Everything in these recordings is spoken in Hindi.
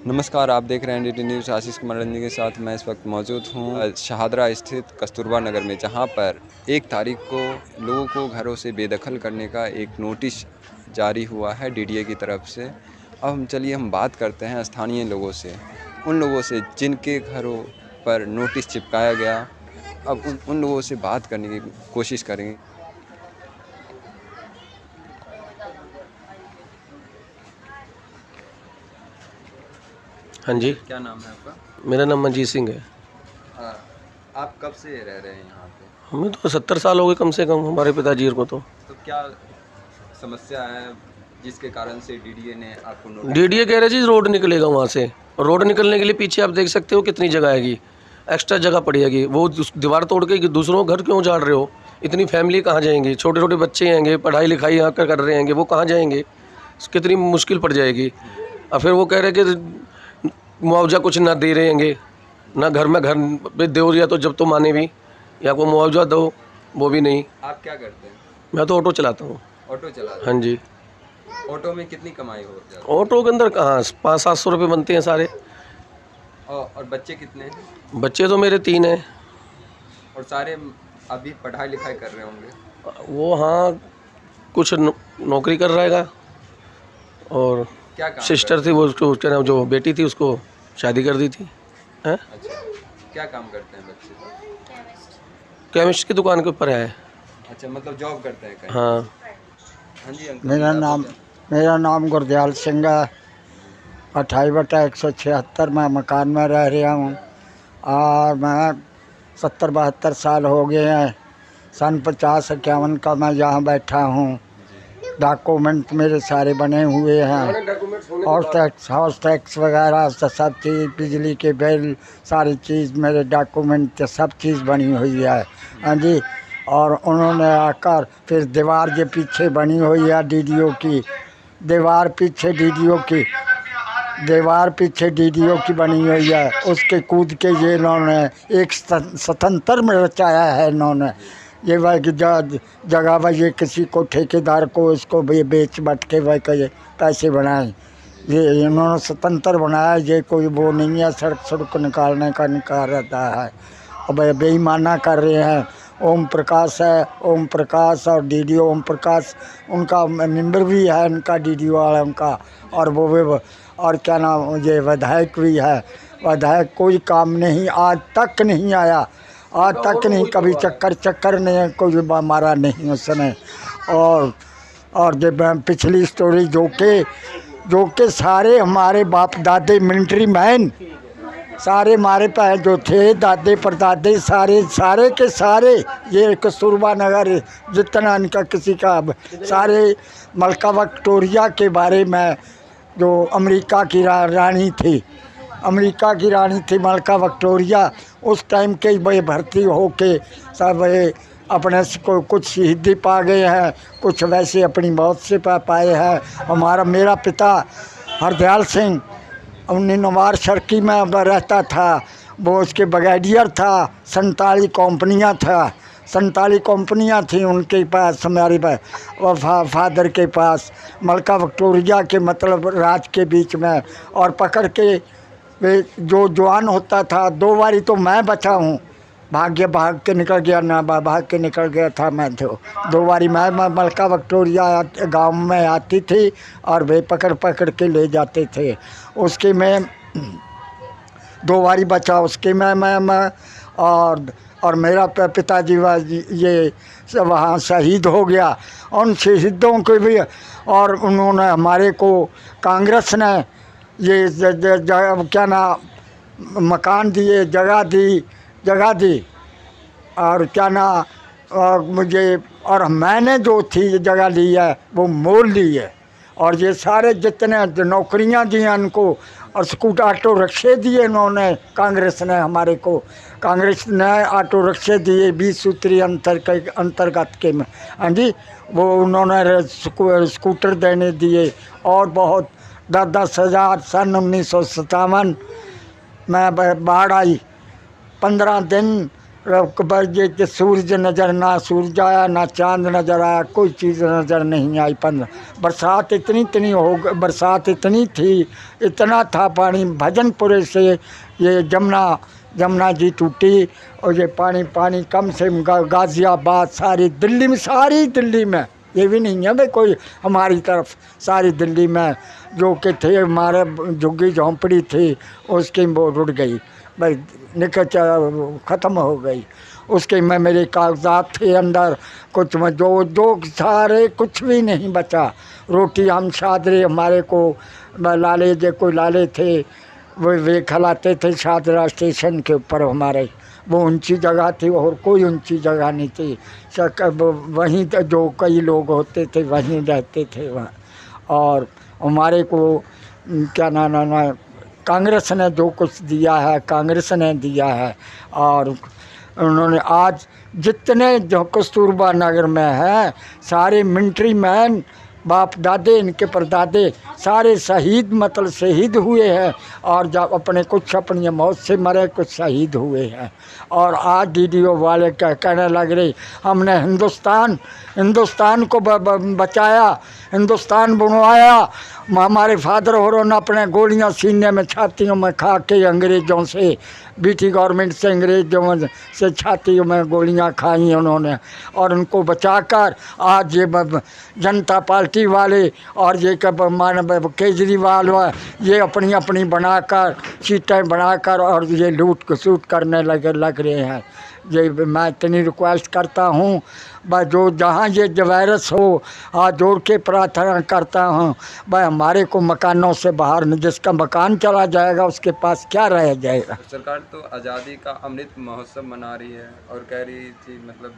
नमस्कार, आप देख रहे हैं डीडी न्यूज़। आशीष कुमार रंजन के साथ मैं इस वक्त मौजूद हूँ शहादरा स्थित कस्तूरबा नगर में, जहाँ पर 1 तारीख को लोगों को घरों से बेदखल करने का एक नोटिस जारी हुआ है डीडीए की तरफ से। अब हम बात करते हैं स्थानीय लोगों से, उन लोगों से जिनके घरों पर नोटिस चिपकाया गया। अब उन लोगों से बात करने की कोशिश करेंगे। हाँ जी, क्या नाम है आपका? मेरा नाम मनजीत सिंह है। आप कब से रह रहे हैं यहाँ पे? हमें तो 70 साल हो गए कम से कम, हमारे पिताजी को। तो क्या समस्या है जिसके कारण से डीडीए ने आपको नोटिस? डीडीए कह रहे जी रोड निकलेगा वहाँ से, और रोड निकलने के लिए पीछे आप देख सकते हो कितनी जगह आएगी, एक्स्ट्रा जगह पड़ेगी। वो दीवार तोड़ के दूसरों घर क्यों उजाड़ रहे हो? इतनी फैमिली कहाँ जाएंगी? छोटे छोटे बच्चे आएंगे, पढ़ाई लिखाई यहाँ कर रहे हैं, वो कहाँ जाएंगे? कितनी मुश्किल पड़ जाएगी। और फिर वो कह रहे कि मुआवजा कुछ ना दे रहे हैं, ना घर में घर पे दो, या तो जब तो माने भी, या को मुआवजा दो, वो भी नहीं। आप क्या करते हैं? मैं तो ऑटो चलाता हूँ। ऑटो चलाते हाँ जी। हैं। ऑटो में कितनी कमाई हो जाती ऑटो के अंदर कहाँ 500-700 रुपये बनते हैं सारे। है? और बच्चे कितने हैं? बच्चे तो मेरे 3 हैं। और सारे अभी पढ़ाई लिखाई कर रहे होंगे? वो हाँ, कुछ नौकरी कर रहेगा, और क्या काम सिस्टर थी, वो उसको क्या नाम, जो बेटी थी उसको शादी कर दी थी। हैं? अच्छा, क्या काम करते हैं बच्चे? केमिस्ट की दुकान के ऊपर है। अच्छा, मतलब जॉब करते हैं कहीं? हाँ। हाँ जी अंकल। मेरा नाम गुरदयाल सिंह है। 28/176 में मकान में रह रहा हूँ, और मैं 70-72 साल हो गए हैं। सन 50-51 का मैं यहाँ बैठा हूँ। डॉक्यूमेंट मेरे सारे बने हुए हैं, हाउस टैक्स वगैरह सब चीज़, बिजली के बिल, सारी चीज़ मेरे डॉक्यूमेंट सब चीज़ बनी हुई है। हाँ जी। और उन्होंने आकर फिर दीवार के पीछे बनी हुई है डीडीओ की, दीवार पीछे डीडीओ की बनी हुई है। उसके कूद के ये इन्होंने एक स्वतंत्र में रचाया है। इन्होंने ये वह जगह वह ये किसी को ठेकेदार को इसको भी बेच बट के वह पैसे बनाए, ये इन्होंने स्वतंत्र बनाया। ये कोई वो नहीं है सड़क निकालने का निकाल रहता है। अब बेईमाना कर रहे हैं। ओम प्रकाश है, ओम प्रकाश और डीडीओ ओम प्रकाश, उनका मेंबर भी है, उनका डीडीओ वाला उनका, और वो भी, और क्या नाम, ये विधायक भी है। विधायक कोई काम नहीं, आज तक नहीं आया, आज तक नहीं, कभी चक्कर नहीं कोई मारा नहीं उसने। और जब पिछली स्टोरी जो के सारे हमारे बाप दादे मिलिट्री मैन, सारे हमारे पास जो थे दादे परदादे, सारे के सारे, ये कस्तूरबा नगर जितना इनका किसी का, सारे मलका विक्टोरिया के बारे में, जो अमेरिका की रानी थी मलका विक्टोरिया, उस टाइम के भाई भर्ती होके सब अपने को कुछ शहीदी पा गए हैं, कुछ वैसे अपनी मौत से पाए हैं। मेरा पिता हरदयाल सिंह 19 नवार शर्की में रहता था, वो उसके ब्रिगेडियर था। 47 कंपनियाँ थी उनके पास, हमारे फादर के पास, मलका विक्टोरिया के मतलब राज के बीच में। और पकड़ के जो जवान होता था, 2 बारी तो मैं बचा हूँ, भाग के निकल गया था मैं। तो 2 बारी मैं मलका विक्टोरिया गांव में आती थी, और वे पकड़ के ले जाते थे। उसके में 2 बारी बचा, उसके मैं और मेरा पिताजी ये सब वहाँ शहीद हो गया। उन शहीदों के भी, और उन्होंने हमारे को कांग्रेस ने ये क्या नाम मकान दिए, जगह दी, और क्या ना मुझे, और मैंने जो थी जगह ली है वो मोल ली है। और ये सारे जितने नौकरियां दी हैं उनको, और स्कूटर ऑटो रिक्शे दिए इन्होंने, कांग्रेस ने हमारे को, कांग्रेस ने ऑटो रिक्शे दिए 20 सूत्री अंतर्गत के में। हाँ जी। वो उन्होंने स्कूटर देने दिए, और बहुत 10-10 हज़ार। सन 1957 में बाढ़ आई, 15 दिन ये सूरज नज़र, ना सूरज आया ना चांद नज़र आया, कोई चीज़ नज़र नहीं आई। बरसात इतनी हो गई, बरसात इतनी थी, इतना था पानी। भजनपुरे से ये जमुना जी टूटी और ये पानी कम से गाज़ियाबाद, सारी दिल्ली में, ये भी नहीं है भाई कोई हमारी तरफ, सारी दिल्ली में जो कि थे हमारे झुग्गी झोंपड़ी थी उसकी वो रुड़ गई भाई, ख़त्म हो गई। उसके में मेरे कागजात थे अंदर, कुछ में जो सारे कुछ भी नहीं बचा। रोटी हम शादरे, हमारे को लाले जो कोई लाले थे वे खिलाते थे शादरा स्टेशन के ऊपर हमारे, वो ऊंची जगह थी और कोई ऊंची जगह नहीं थी। वहीं जो कई लोग होते थे वहीं रहते थे वहाँ। और हमारे को क्या नाम कांग्रेस ने जो कुछ दिया है, कांग्रेस ने दिया है। और उन्होंने आज जितने जो कस्तूरबा नगर में है सारे मिलिट्री मैन, बाप दादे इनके परदादे सारे शहीद, मतलब शहीद हुए हैं। और जब कुछ अपनी मौत से मरे, कुछ शहीद हुए हैं। और आज डीडीओ वाले कहने लग रहे हमने हिंदुस्तान को बचाया, हिंदुस्तान बनवाया। हमारे फादर और ने अपने गोलियां सीने में छातियों में खा के अंग्रेज़ों से, बीटी गवर्नमेंट से, अंग्रेज़ों से छातियों में गोलियां खाई उन्होंने। और उनको बचाकर आज ये जनता पार्टी वाले और ये केजरीवाल ये अपनी बनाकर सीटें बनाकर और ये लूट खसूट करने लग रहे हैं। ये मैं इतनी रिक्वेस्ट करता हूँ भाई, जो जहाँ ये वायरस हो हाथ जोड़ के प्रार्थना करता हूँ भाई, हमारे को मकानों से बाहर नहीं, जिसका मकान चला जाएगा उसके पास क्या रह जाएगा। सरकार तो आज़ादी का अमृत महोत्सव मना रही है और कह रही थी, मतलब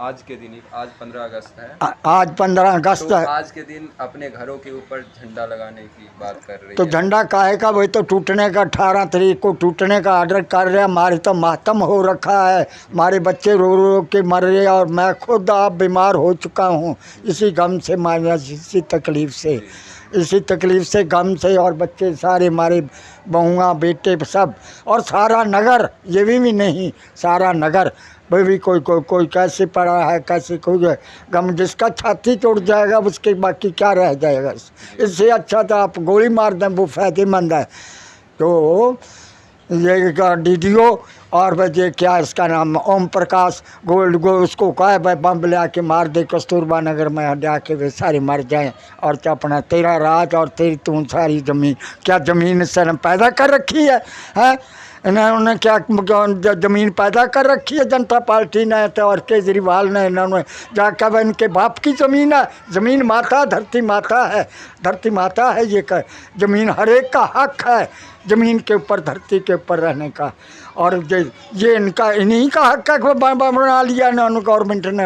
आज के दिन ही, आज 15 अगस्त है, आज 15 अगस्त तो है, आज के दिन अपने घरों के ऊपर झंडा लगाने की बात कर रही तो है। झंडा काहे का, वही तो टूटने का 18 तारीख को टूटने का ऑर्डर कर रहे हैं। हमारे तो मातम हो रखा है, हमारे बच्चे रो के मर रहे हैं और मैं खुद आप बीमार हो चुका हूँ इसी गम से, इसी तकलीफ़ से गम से। और बच्चे सारे हमारे बहुआ बेटे सब, और सारा नगर, ये भी नहीं, सारा नगर भी कोई कैसे पड़ा है, कैसे कोई गम, जिसका छाती टूट जाएगा उसके बाकी क्या रह जाएगा। इससे अच्छा तो आप गोली मार दें, वो फ़ायदेमंद है। तो ये डीडीओ और बजे क्या इसका नाम ओम प्रकाश गोल्ड उसको कहा भाई बम ले के मार दे कस्तूरबा नगर में, हटा के वे सारे मर जाएं। और क्या अपना तेरा राज और तेरी तू सारी ज़मीन, क्या ज़मीन से पैदा कर रखी है? इन्होंने क्या ज़मीन पैदा कर रखी है जनता पार्टी ने तो, और केजरीवाल ने इन्होंने जाकर इनके बाप की ज़मीन है। ज़मीन माता, धरती माता है, धरती माता है। ये ज़मीन हर एक का हक है, ज़मीन के ऊपर, धरती के ऊपर रहने का। और ये इन्हीं का हक है, बना लिया इन्होंने, गवर्नमेंट ने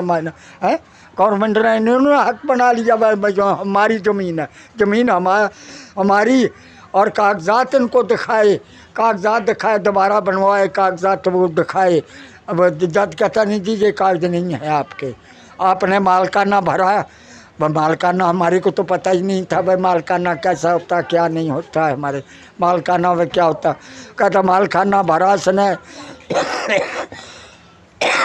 है, गवर्नमेंट ने इन्होंने हक बना लिया भाई, जो हमारी ज़मीन है, ज़मीन हमारी। और कागजात इनको दिखाए, कागजात दिखाए, दोबारा बनवाए कागजात, वो दिखाए। अब जज कहता नहीं जी ये कागज नहीं है आपके, आपने मालकाना भरा। मालकाना हमारे को तो पता ही नहीं था भाई, मालकाना कैसा होता क्या नहीं होता है, हमारे मालकाना में क्या होता। कहता मालकाना भरा उसने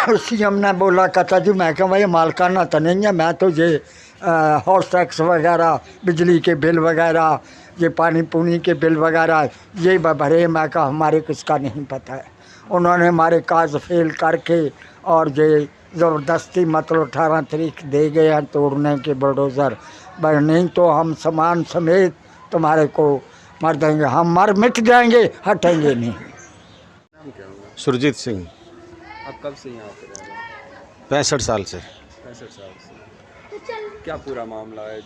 उसी हमने बोला, कहता जी मैं क्या भाई मालकाना तो नहीं है, मैं तो ये हाउस टैक्स वगैरह, बिजली के बिल वगैरह, ये पानी पूनी के बिल वगैरह ये भरे। मैं कहा हमारे को इसका नहीं पता है। उन्होंने हमारे काज फेल करके और ये ज़बरदस्ती मतलब 18 तारीख दे गए हैं तोड़ने के बुलडोज़र भाई, नहीं तो हम सामान समेत तुम्हारे को मर देंगे, हम मर मिट जाएंगे, हटेंगे नहीं। नाम क्या होगा? सुरजीत सिंह, आप कब से यहाँ पे रह रहे हैं? 65 साल से। 65 साल से। क्या पूरा मामला है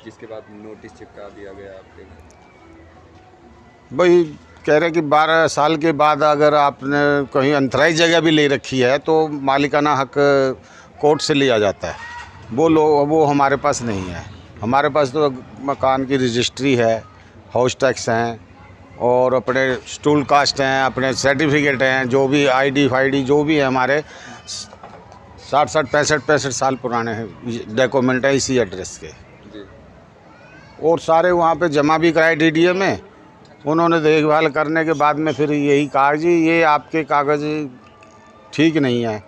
जिसके बाद नोटिस चिपका दिया गया आपके घर? भाई कह रहे कि 12 साल के बाद अगर आपने कहीं अंतराई जगह भी ले रखी है तो मालिकाना हक कोर्ट से लिया जाता है, वो हमारे पास नहीं है। हमारे पास तो मकान की रजिस्ट्री है, हाउस टैक्स हैं और अपने स्टूल कास्ट हैं, अपने सर्टिफिकेट हैं, जो भी आईडी फाईडी जो भी है हमारे 60 65 साल पुराने हैं डॉक्यूमेंट है इसी एड्रेस के। और सारे वहाँ पे जमा भी कराए डीडीए में। उन्होंने देखभाल करने के बाद में फिर यही कहा जी ये आपके कागज़ ठीक नहीं है,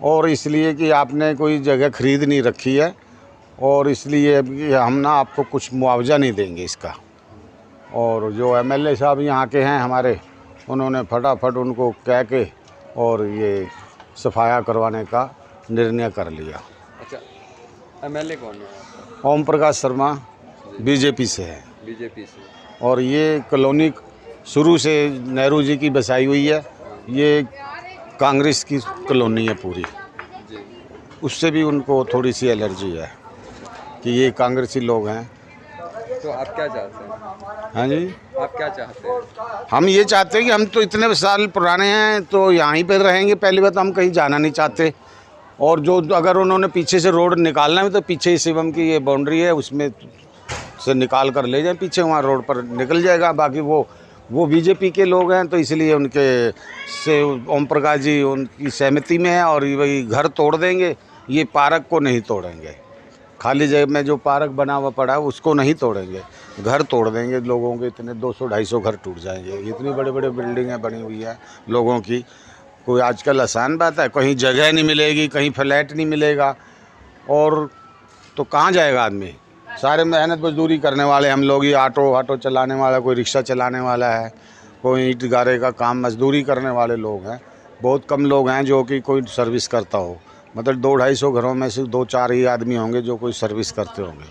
और इसलिए कि आपने कोई जगह खरीद नहीं रखी है, और इसलिए कि हम ना आपको कुछ मुआवजा नहीं देंगे इसका। और जो एमएलए साहब यहाँ के हैं हमारे, उन्होंने फटाफट उनको कह के और ये सफाया करवाने का निर्णय कर लिया। अच्छा, एमएलए कौन है आपका? ओम प्रकाश शर्मा बीजेपी से है, बीजेपी से। और ये कॉलोनी शुरू से नेहरू जी की बसाई हुई है, ये कांग्रेस की कॉलोनी है पूरी। जी। उससे भी उनको थोड़ी सी एलर्जी है कि ये कांग्रेसी लोग हैं। तो आप क्या चाहते हैं? हाँ जी, आप क्या चाहते हैं? हम ये चाहते हैं कि हम तो इतने साल पुराने हैं तो यहीं पर रहेंगे, पहली बात हम कहीं जाना नहीं चाहते। और जो अगर उन्होंने पीछे से रोड निकालना है तो पीछे ही शिवम की ये बाउंड्री है, उसमें से निकाल कर ले जाए पीछे, वहाँ रोड पर निकल जाएगा। बाकी वो बीजेपी के लोग हैं, तो इसलिए उनके से ओम प्रकाश जी उनकी सहमति में है, और वही घर तोड़ देंगे, ये पार्क को नहीं तोड़ेंगे। खाली जगह में जो पार्क बना हुआ पड़ा है उसको नहीं तोड़ेंगे, घर तोड़ देंगे। लोगों के इतने 200-250 घर टूट जाएंगे। इतनी बड़े बड़े बिल्डिंगें बनी हुई है लोगों की, कोई आजकल आसान बात है, कहीं जगह नहीं मिलेगी, कहीं फ्लैट नहीं मिलेगा, और तो कहाँ जाएगा आदमी। सारे मेहनत मजदूरी करने वाले हम लोग ही, ऑटो चलाने वाला, कोई रिक्शा चलाने वाला है, कोई ईंट गारे का काम मजदूरी करने वाले लोग हैं। बहुत कम लोग हैं जो कि कोई सर्विस करता हो, मतलब 200-250 घरों में से 2-4 ही आदमी होंगे जो कोई सर्विस करते होंगे।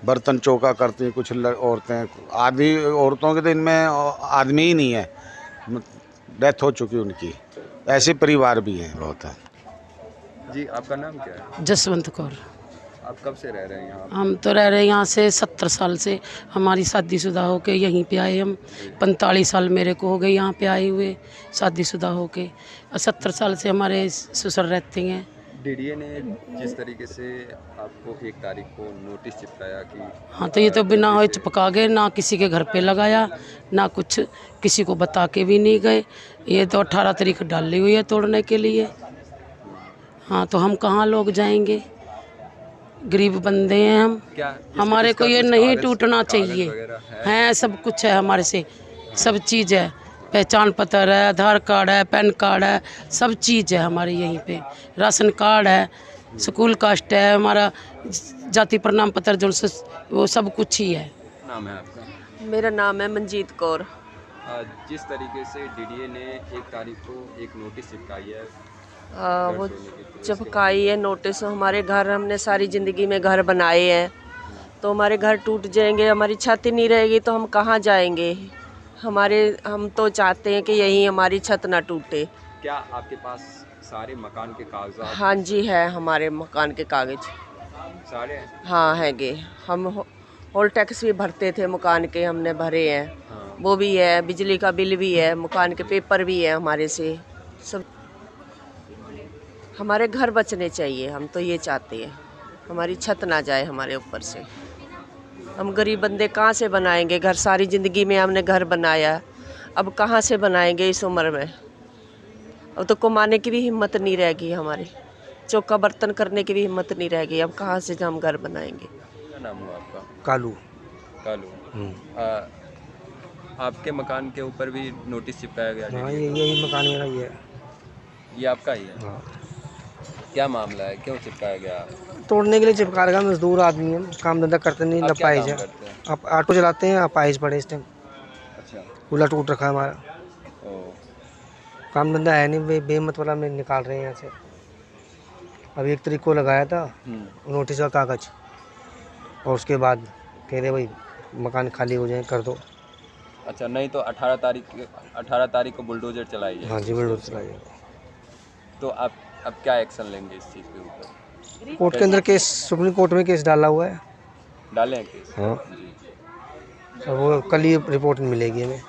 बर्तन चौका करती हैं कुछ औरतें, आधी औरतों के तो इनमें आदमी ही नहीं है, डेथ हो चुकी उनकी। ऐसे परिवार भी हैं बहुत हैं। जी, आपका नाम क्या है? जसवंत कौर। आप कब से रह रहे हैं यहाँ? हम तो रह रहे हैं यहाँ से 70 साल से। हमारी शादीशुदा होके यहीं पे आए हम। 45 साल मेरे को हो गए यहाँ पे आए हुए, शादीशुदा होके। 70 साल से हमारे ससुर रहते हैं। डीडीए ने जिस तरीके से आपको 1 तारीख को नोटिस चिपकाया कि हाँ, तो ये तो बिना हुए चिपका गए, ना किसी के घर पे लगाया, ना कुछ किसी को बता के भी नहीं गए। ये तो 18 तारीख डाली हुई है तोड़ने के लिए। हाँ, तो हम कहाँ लोग जाएंगे, गरीब बंदे हैं हम। क्या हमारे को ये कुछ नहीं कागज टूटना वगैरह चाहिए। है सब कुछ है हमारे से, सब चीज़ है, पहचान पत्र है, आधार कार्ड है, पैन कार्ड है, सब चीज़ है हमारे यहीं पे। राशन कार्ड है, स्कूल कास्ट है, हमारा जाति प्रमाण पत्र जो वो सब कुछ ही है। नाम है आपका? मेरा नाम है मंजीत कौर। जिस तरीके से डीडीए ने 1 तारीख को एक नोटिस चिपकाई है, वो चिपकाई है नोटिस, हमारे घर, हमने सारी ज़िंदगी में घर बनाए हैं, तो हमारे घर टूट जाएंगे, हमारी छत ही नहीं रहेगी तो हम कहाँ जाएंगे। हम तो चाहते हैं कि यहीं हमारी छत ना टूटे। क्या आपके पास सारे मकान के कागजात? हाँ जी, है हमारे मकान के कागज सारे हैं? हाँ हैगे। हम होल टैक्स भी भरते थे मकान के, हमने भरे हैं। हाँ। वो भी है, बिजली का बिल भी है, मकान के पेपर भी है हमारे से सब। हमारे घर बचने चाहिए, हम तो ये चाहते हैं, हमारी छत ना जाए हमारे ऊपर से। हम गरीब बंदे कहाँ से बनाएंगे घर, सारी ज़िंदगी में हमने घर बनाया, अब कहाँ से बनाएंगे इस उम्र में। अब तो कमाने की भी हिम्मत नहीं रहेगी हमारी, चौका बर्तन करने की भी हिम्मत नहीं रहेगी, अब कहाँ से हम घर बनाएंगे। क्या नाम हुआ आपका? कालू। कालू। आपके मकान के ऊपर भी नोटिस चिपकाया गया? हाँ, यही मकान मेरा ही है। ये आपका ही है? हाँ। क्या मामला है, क्यों चिपकाया गया? तोड़ने के लिए चिपका रखा, मजदूर आदमी है, काम धंधा करते नहीं, आप क्या लपाइज काम है। करते हैं? आप ऑटो चलाते हैं, अपाइज पड़े इस टाइम, अच्छा। कूला टूट रखा है हमारा, ओ, काम धंधा है नहीं, बेमत वाला में निकाल रहे हैं यहाँ से। अभी 1 तारीख को लगाया था नोटिस का कागज, और उसके बाद कह रहे भाई मकान खाली हो जाए, कर दो। अच्छा, नहीं तो 18 तारीख को बुलडोजर चलाई है? हाँ जी, बिल्कुल चलाइए। तो आप अब क्या एक्शन लेंगे इस चीज़ के ऊपर? कोर्ट के अंदर केस, सुप्रीम कोर्ट में केस डाला हुआ है। डालें केस? हाँ, जी। और वो कल ही रिपोर्ट मिलेगी हमें।